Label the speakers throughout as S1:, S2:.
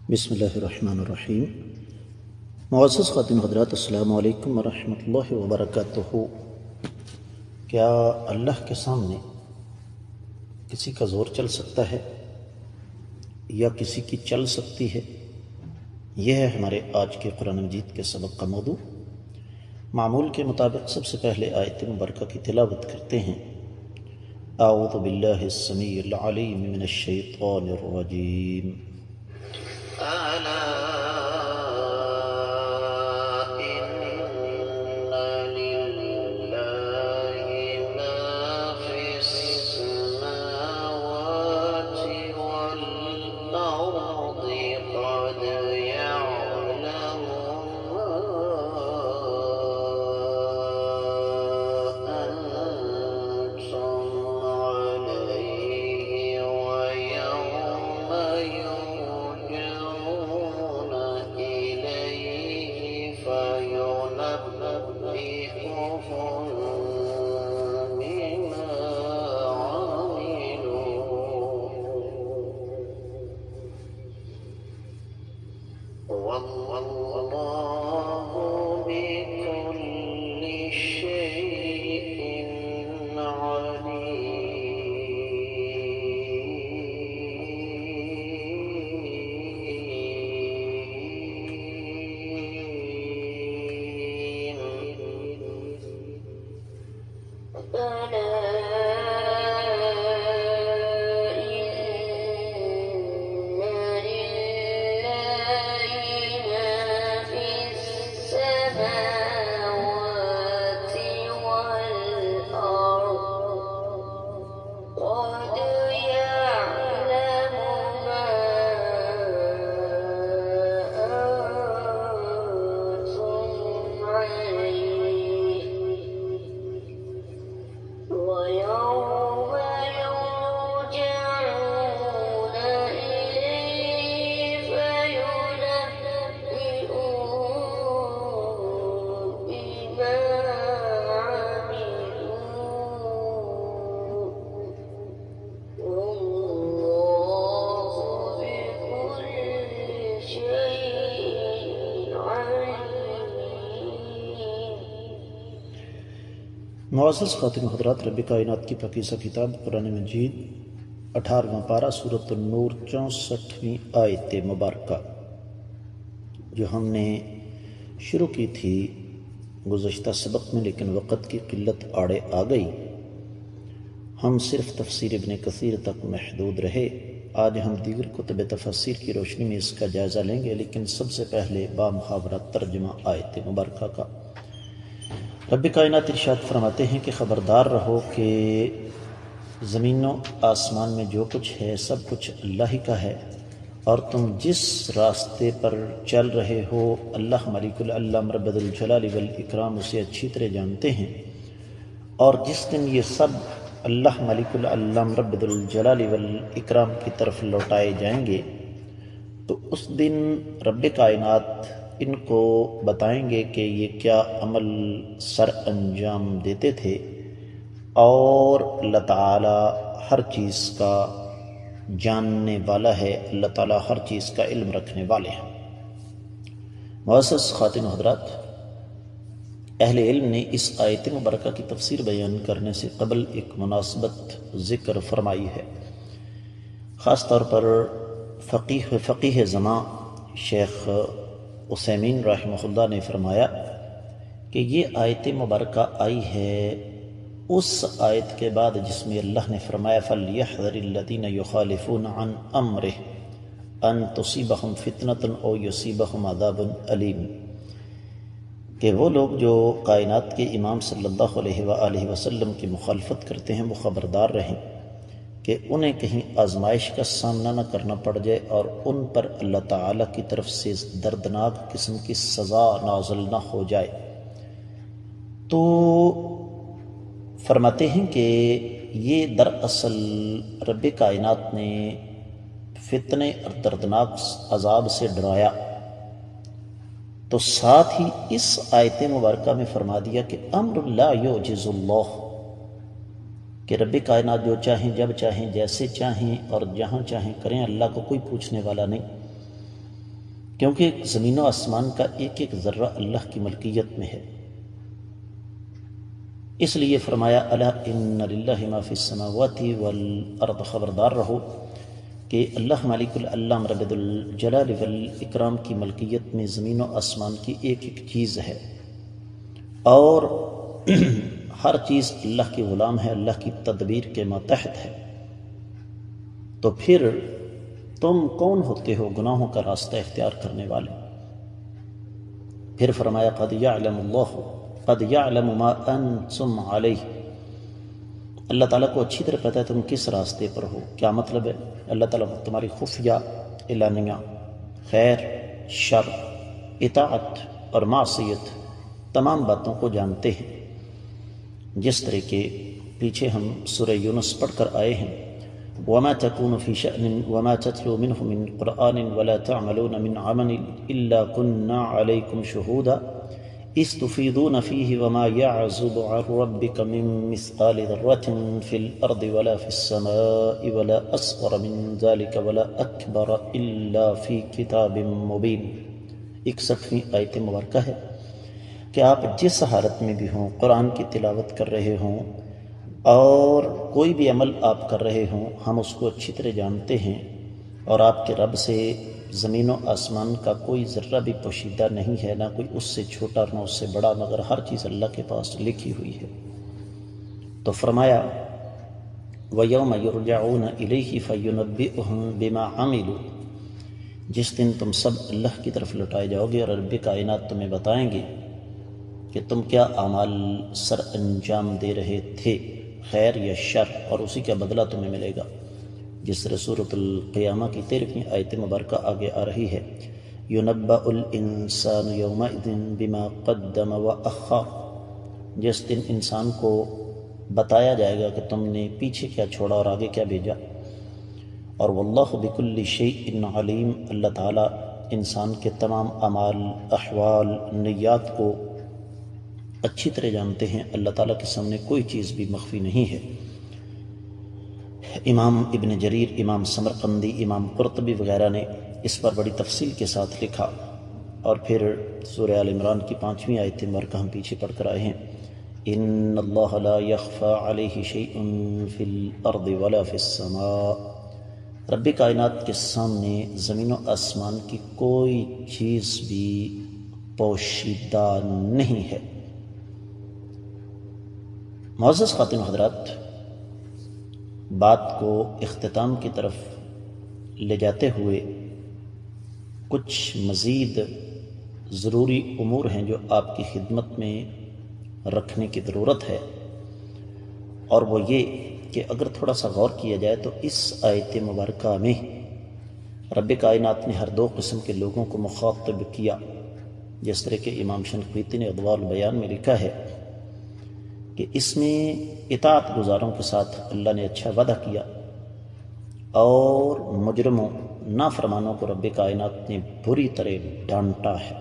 S1: بسم اللہ الرحمن الرحیم۔ معزز خواتین حضرات، السلام علیکم ورحمۃ اللہ وبرکاتہ۔ کیا اللہ کے سامنے کسی کا زور چل سکتا ہے یا کسی کی چل سکتی ہے؟ یہ ہے ہمارے آج کے قرآن مجید کے سبق کا موضوع۔ معمول کے مطابق سب سے پہلے آیت مبارکہ کی تلاوت کرتے ہیں۔ اعوذ باللہ السمیع العلیم من الشیطان الرجیم۔ معزز خواتین و حضرات، رب کائنات کی پاکیزہ کتاب قرآن مجید 18واں پارہ سورۃ النور 64ویں آیت مبارکہ جو ہم نے شروع کی تھی گزشتہ سبق میں، لیکن وقت کی قلت آڑے آ گئی، ہم صرف تفسیر ابن کثیر تک محدود رہے۔ آج ہم دیگر کتب تفسیر کی روشنی میں اس کا جائزہ لیں گے، لیکن سب سے پہلے بامحاورہ ترجمہ آیت مبارکہ کا۔ رب کائنات ارشاد فرماتے ہیں کہ خبردار رہو کہ زمین و آسمان میں جو کچھ ہے سب کچھ اللہ ہی کا ہے، اور تم جس راستے پر چل رہے ہو اللہ ملک العلم رب الجلال والاکرام اسے اچھی طرح جانتے ہیں، اور جس دن یہ سب اللہ ملک العلم رب الجلال والاکرام کی طرف لوٹائے جائیں گے تو اس دن رب کائنات ان کو بتائیں گے کہ یہ کیا عمل سر انجام دیتے تھے، اور اللہ تعالیٰ ہر چیز کا جاننے والا ہے، اللہ تعالیٰ ہر چیز کا علم رکھنے والے ہیں۔ معزز خواتین و حضرات، اہل علم نے اس آیت مبارکہ کی تفسیر بیان کرنے سے قبل ایک مناسبت ذکر فرمائی ہے۔ خاص طور پر فقیہ زماں شیخ عثیمین رحمہ اللہ نے فرمایا کہ یہ آیت مبارکہ آئی ہے اس آیت کے بعد جس میں اللہ نے فرمایا فَلْيَحْذَرِ الَّذِينَ يُخَالِفُونَ عَنْ أَمْرِهِ أَن تُصِيبَهُمْ فِتْنَةٌ أَوْ يُصِيبَهُمْ عَذَابٌ أَلِيمٌ، کہ وہ لوگ جو کائنات کے امام صلی اللہ علیہ وآلہ وسلم کی مخالفت کرتے ہیں وہ خبردار رہیں کہ انہیں کہیں آزمائش کا سامنا نہ کرنا پڑ جائے اور ان پر اللہ تعالیٰ کی طرف سے دردناک قسم کی سزا نازل نہ ہو جائے۔ تو فرماتے ہیں کہ یہ دراصل رب کائنات نے فتنے اور دردناک عذاب سے ڈرایا، تو ساتھ ہی اس آیت مبارکہ میں فرما دیا کہ امر لا یعجز اللہ، کہ رب کائنات جو چاہیں جب چاہیں جیسے چاہیں اور جہاں چاہیں کریں، اللہ کو کوئی پوچھنے والا نہیں۔ کیونکہ زمین و آسمان کا ایک ایک ذرہ اللہ کی ملکیت میں ہے۔ اس لیے فرمایا الا ان للہ ما فی السماوات والارض، خبردار رہو کہ اللہ مالک العلام رب الجلال والاکرام کی ملکیت میں زمین و آسمان کی ایک ایک چیز ہے، اور ہر چیز اللہ کی غلام ہے، اللہ کی تدبیر کے ماتحت ہے۔ تو پھر تم کون ہوتے ہو گناہوں کا راستہ اختیار کرنے والے؟ پھر فرمایا قد یعلم ما انتم علیہ، اللہ تعالیٰ کو اچھی طرح پتہ ہے تم کس راستے پر ہو۔ کیا مطلب ہے؟ اللہ تعالیٰ تمہاری خفیہ اعلانیہ، خیر، شر، اطاعت اور معصیت، تمام باتوں کو جانتے ہیں۔ جس طرح کے پیچھے ہم سورہ یونس پڑھ کر آئے ہیں، وما تكون في شأن وما تتلو منه من قرآن ولا تعملون من عمل إلا كنا عليكم شهودا إذ تفيضون فيه وما يعزب عن ربك من مثقال ذرة في الأرض ولا في السماء ولا أصغر من ذلك ولا أكبر إلا في كتاب مبين۔ 61ویں آیت مبارکہ ہے کہ آپ جس حالت میں بھی ہوں، قرآن کی تلاوت کر رہے ہوں اور کوئی بھی عمل آپ کر رہے ہوں، ہم اس کو اچھی طرح جانتے ہیں، اور آپ کے رب سے زمین و آسمان کا کوئی ذرہ بھی پوشیدہ نہیں ہے، نہ کوئی اس سے چھوٹا نہ اس سے بڑا، مگر ہر چیز اللہ کے پاس لکھی ہوئی ہے۔ تو فرمایا وَيَوْمَ يُرْجَعُونَ إِلَيْهِ فَيُنَبِّئُهُم بِمَا عَمِلُوا، جس دن تم سب اللہ کی طرف لوٹائے جاؤ گے اور رب کائنات تمہیں بتائیں گے کہ تم کیا اعمال سر انجام دے رہے تھے، خیر یا شر، اور اسی کا بدلہ تمہیں ملے گا۔ جس طرح سورۃ القیامہ کی 13ویں آیت مبارکہ آگے آ رہی ہے، یُنَبَّأُ الْإِنسَانُ يَوْمَئِذٍ بِمَا قَدَّمَ وَأَخَّرَ، جس دن انسان کو بتایا جائے گا کہ تم نے پیچھے کیا چھوڑا اور آگے کیا بھیجا۔ اور واللہ بکل شیء علیم، اللہ تعالیٰ انسان کے تمام اعمال، احوال، نیات کو اچھی طرح جانتے ہیں۔ اللہ تعالیٰ کے سامنے کوئی چیز بھی مخفی نہیں ہے۔ امام ابن جریر، امام سمرقندی، امام قرطبی وغیرہ نے اس پر بڑی تفصیل کے ساتھ لکھا۔ اور پھر سورہ آل عمران کی 5ویں آیت مبارکہ ہم پیچھے پڑھ کر آئے ہیں، ان اللہ لا يخفى علیہ شیء فی الارض ولا فی السماء، رب کائنات کے سامنے زمین و آسمان کی کوئی چیز بھی پوشیدہ نہیں ہے۔ معزز خواتین و حضرات، بات کو اختتام کی طرف لے جاتے ہوئے کچھ مزید ضروری امور ہیں جو آپ کی خدمت میں رکھنے کی ضرورت ہے، اور وہ یہ کہ اگر تھوڑا سا غور کیا جائے تو اس آیت مبارکہ میں رب کائنات نے ہر دو قسم کے لوگوں کو مخاطب کیا، جس طرح کہ امام شنقیطی نے اضواء البیان میں لکھا ہے کہ اس میں اطاعت گزاروں کے ساتھ اللہ نے اچھا وعدہ کیا، اور مجرموں، نافرمانوں کو رب کائنات نے بری طرح ڈانٹا ہے۔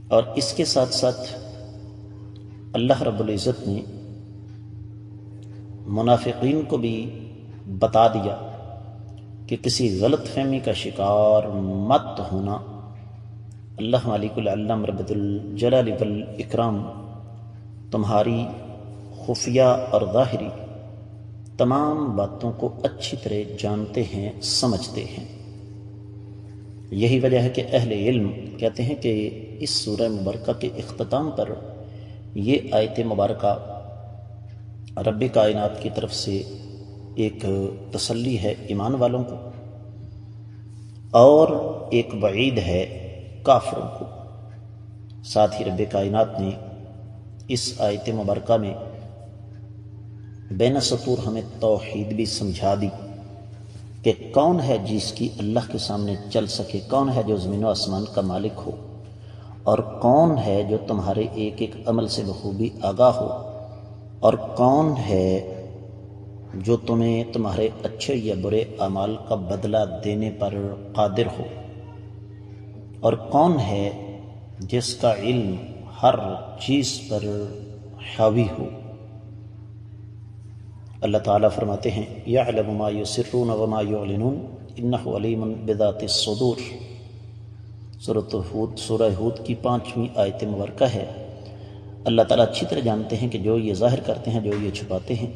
S1: اور اس کے ساتھ ساتھ اللہ رب العزت نے منافقین کو بھی بتا دیا کہ کسی غلط فہمی کا شکار مت ہونا، اللہ مالک العلام رب الجلال والاکرام تمہاری خفیہ اور ظاہری تمام باتوں کو اچھی طرح جانتے ہیں، سمجھتے ہیں۔ یہی وجہ ہے کہ اہل علم کہتے ہیں کہ اس سورہ مبارکہ کے اختتام پر یہ آیت مبارکہ رب کائنات کی طرف سے ایک تسلی ہے ایمان والوں کو، اور ایک وعید ہے کافروں کو۔ ساتھ ہی رب کائنات نے اس آیت مبارکہ میں بین سطور ہمیں توحید بھی سمجھا دی کہ کون ہے جس کی اللہ کے سامنے چل سکے، کون ہے جو زمین و آسمان کا مالک ہو، اور کون ہے جو تمہارے ایک ایک عمل سے بخوبی آگاہ ہو، اور کون ہے جو تمہیں تمہارے اچھے یا برے اعمال کا بدلہ دینے پر قادر ہو، اور کون ہے جس کا علم ہر چیز پر حاوی ہو۔ اللہ تعالیٰ فرماتے ہیں یعلم ما یسرون وما یعلنون انہ علیم بذات الصدور، سورہ ہود کی 5ویں آیت مبارکہ ہے۔ اللہ تعالیٰ اچھی طرح جانتے ہیں کہ جو یہ ظاہر کرتے ہیں، جو یہ چھپاتے ہیں،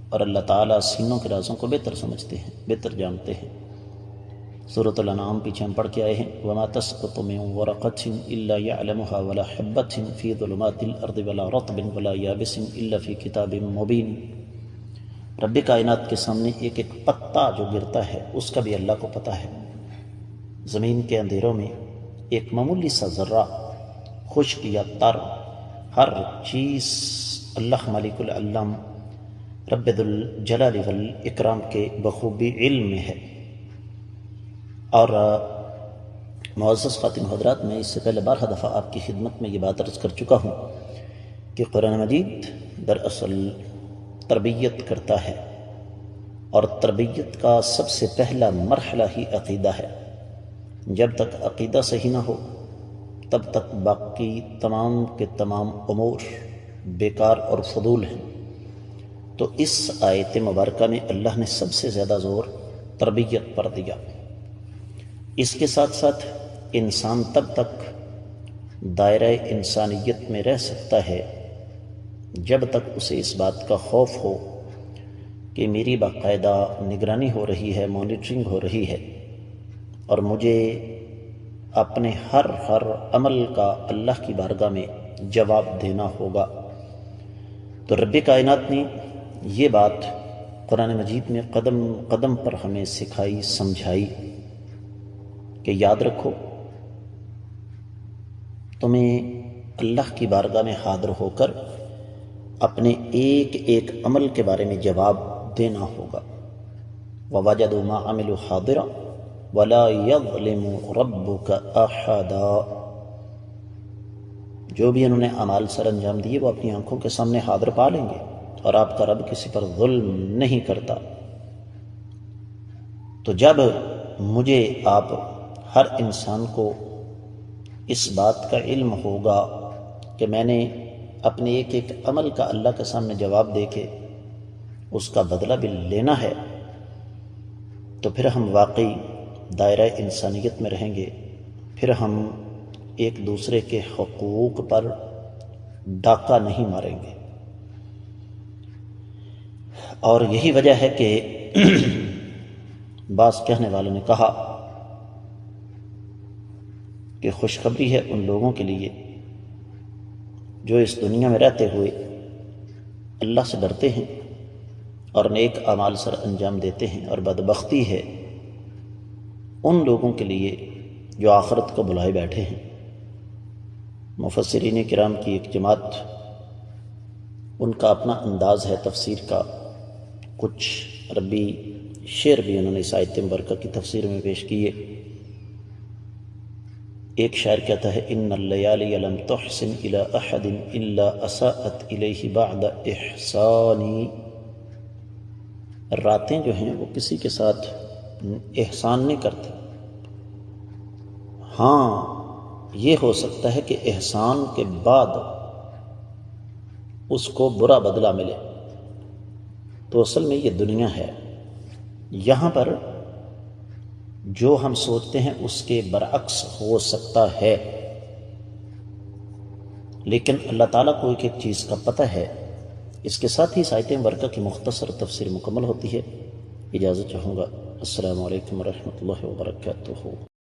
S1: اور اللہ تعالیٰ سینوں کے رازوں کو بہتر سمجھتے ہیں، بہتر جانتے ہیں۔ سورۃ الانعام پیچھے ہم پڑھ کے آئے ہیں، وَمَا تَسْقُطُ مِن وَرَقَةٍ إِلَّا يَعْلَمُهَا وَلَا حَبَّةٍ فِي ظُلُمَاتِ الْأَرْضِ وَلَا رَطْبٍ وَلَا يَابِسٍ إِلَّا فِي كِتَابٍ مُّبِينٍ۔ رب کائنات کے سامنے ایک ایک پتا جو گرتا ہے اس کا بھی اللہ کو پتہ ہے۔ زمین کے اندھیروں میں ایک معمولی سا ذرہ، خشک یا تر، ہر چیز اللہ مالک العلام رب ذو الجلال والاکرام کے بخوبی علم میں ہے۔ اور معزز خاتم حضرات، میں اس سے پہلے بارہا دفعہ آپ کی خدمت میں یہ بات عرض کر چکا ہوں کہ قرآن مجید دراصل تربیت کرتا ہے، اور تربیت کا سب سے پہلا مرحلہ ہی عقیدہ ہے۔ جب تک عقیدہ صحیح نہ ہو تب تک باقی تمام کے تمام امور بیکار اور فضول ہیں۔ تو اس آیت مبارکہ میں اللہ نے سب سے زیادہ زور تربیت پر دیا۔ اس کے ساتھ ساتھ انسان تب تک دائرہ انسانیت میں رہ سکتا ہے جب تک اسے اس بات کا خوف ہو کہ میری باقاعدہ نگرانی ہو رہی ہے، مانیٹرنگ ہو رہی ہے، اور مجھے اپنے ہر عمل کا اللہ کی بارگاہ میں جواب دینا ہوگا۔ تو رب کائنات نے یہ بات قرآن مجید میں قدم قدم پر ہمیں سکھائی، سمجھائی کہ یاد رکھو، تمہیں اللہ کی بارگاہ میں حاضر ہو کر اپنے ایک ایک عمل کے بارے میں جواب دینا ہوگا۔ وَوَجَدُوا مَا عَمِلُوا حَاضِرًا وَلَا يَظْلِمُ رَبُّكَ أَحَدًا۔ جو بھی انہوں نے اعمال سر انجام دیے وہ اپنی آنکھوں کے سامنے حاضر پا لیں گے، اور آپ کا رب کسی پر ظلم نہیں کرتا۔ تو جب مجھے آپ ہر انسان کو اس بات کا علم ہوگا کہ میں نے اپنے ایک ایک عمل کا اللہ کے سامنے جواب دے کے اس کا بدلہ بھی لینا ہے، تو پھر ہم واقعی دائرہ انسانیت میں رہیں گے، پھر ہم ایک دوسرے کے حقوق پر ڈاکہ نہیں ماریں گے۔ اور یہی وجہ ہے کہ بعض کہنے والوں نے کہا کہ خوشخبری ہے ان لوگوں کے لیے جو اس دنیا میں رہتے ہوئے اللہ سے ڈرتے ہیں اور نیک اعمال سر انجام دیتے ہیں، اور بدبختی ہے ان لوگوں کے لیے جو آخرت کو بلائے بیٹھے ہیں۔ مفسرین کرام کی ایک جماعت، ان کا اپنا انداز ہے تفسیر کا، کچھ عربی شعر بھی انہوں نے اس آیت مبارکہ کی تفسیر میں پیش کیے۔ ایک شاعر کہتا ہے، ان اللیالی لم تحسن الی احد الا اساءت الیہ بعد احسانی۔ راتیں جو ہیں وہ کسی کے ساتھ احسان نہیں کرتی۔ ہاں یہ ہو سکتا ہے کہ احسان کے بعد اس کو برا بدلہ ملے۔ تو اصل میں یہ دنیا ہے، یہاں پر جو ہم سوچتے ہیں اس کے برعکس ہو سکتا ہے، لیکن اللہ تعالیٰ کو ایک ایک چیز کا پتہ ہے۔ اس کے ساتھ ہی آیت مبارکہ کی مختصر تفسیر مکمل ہوتی ہے۔ اجازت چاہوں گا۔ السلام علیکم ورحمۃ اللہ وبرکاتہ۔